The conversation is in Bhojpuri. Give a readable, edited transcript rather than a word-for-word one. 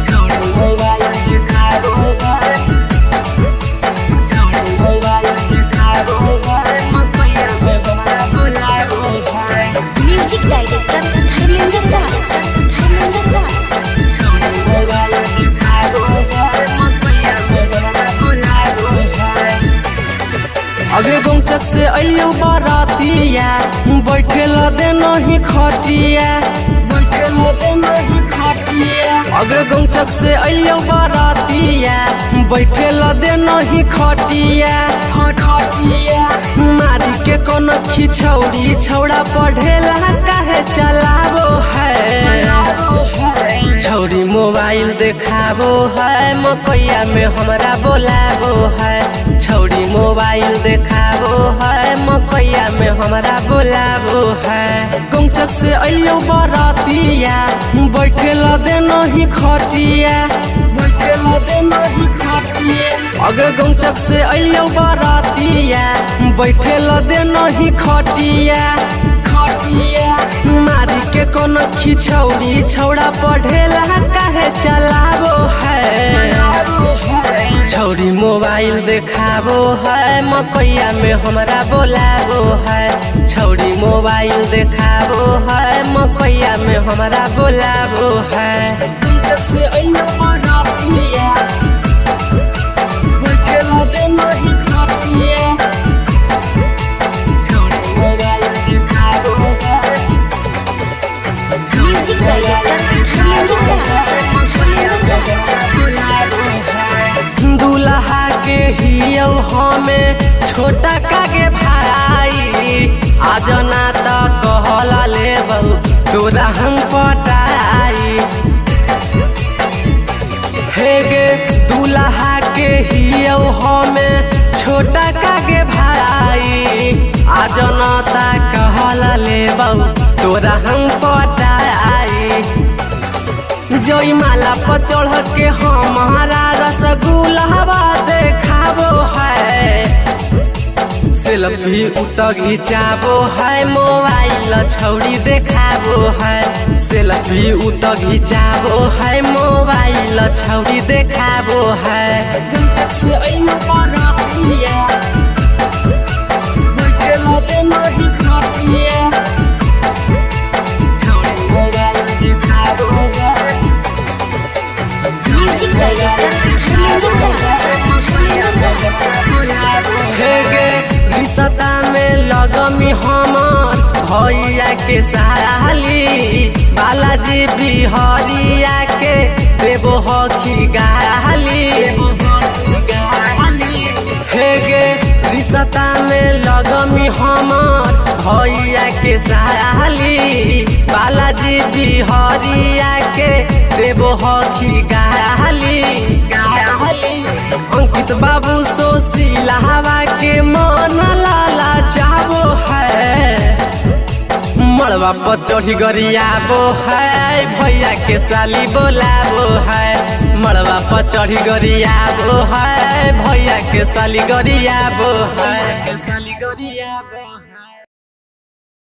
छौड़ी मोबाइल देखाबो है, छौड़ी मोबाइल देखाबो है, मकैया में बड़ा बुलाबो है। म्यूजिक डायरेक्टर धर्मेंद्र राज, धर्मेंद्र राज। छौड़ी मोबाइल देखाबो है, मकैया में बड़ा बुलाबो है। अगे गौचक से अइयो बारातिया, बैठे ल दे नहीं खटिया, बैठे ल दे नहीं खटिया। अगे गौचक से अइयो बारातिया, बैठे ल दे नहीं खटिया, खटिया। मारी के कोन खिछौड़ी, छौड़ा पढ़ेला काहे चलाबो है। छौड़ी मोबाइल देखाबो है, मकैया में हमरा बोलाबो है। छौड़ी मोबाइल देखाबो है, मकैया में हमरा बोलाबो है। गौचक से अइयो बारातिया, बैठे ल दे नहीं खटिया, बैठे ल दे नहीं खटिया। अगे गौचक से अइयो बारातिया, बैठे ल दे नहीं खटिया, खटिया। मारी के कोन खिछौड़ी, छौड़ा पढ़ेला काहे चलाबो है। छौड़ी मोबाइल देखाबो है, मकैया में हमरा बोलाबो है। छौड़ी मोबाइल देखाबो है, मकैया में हमरा बोलाबो है। गौचक से अइयो बारातिया, बैठे ल दे नहीं खटिया, छौड़ी मोबाइल देखाबो है। म्यूजिक डायरेक्टर धर्मेंद्र राज, धर्मेंद्र राज। दूल्हा के हियो हमें छोटा कागे भाई, आज ना तो कहला लेबौ तोरा हम पटाई। हे गे दूल्हा के हियो हमें छोटा कागे भाई, आज ना तो कहला लेबौ तोरा हम पटाई। जय माला पर चढ़ के हमारा रसगुल्ला देखाबो है। सेल्फी उत घिचाबो है, मोबाइल छौड़ी देखाबो है। सेल्फी उत घिचाबो है, मोबाइल छौड़ी देखाबो है। गौचक से अइयो बारातिया, बैठे ल दे नहीं खटिया, छौड़ी मोबाइल देखाबो है। म्यूजिक डायरेक्टर धर्मेंद्र राज, धर्मेंद्र राज। हे गे रिश्ता में लगमी हमर भैया के साली, बालाजी बिहरिया के देबो हखी गाली। हे गे रिश्ता में लगमी हमर भैया के साली, बालाजी बिहरिया के देबो हखी गाली। अंकित बाबू सोशीलावा के मन लाला चाहबो है। मड़वा पर चढ़ी गरियाबो है, भैया के साली बोलाबो है। मड़वा पर चढ़ी गरियाबो है, भैया के साली गरियाबो है।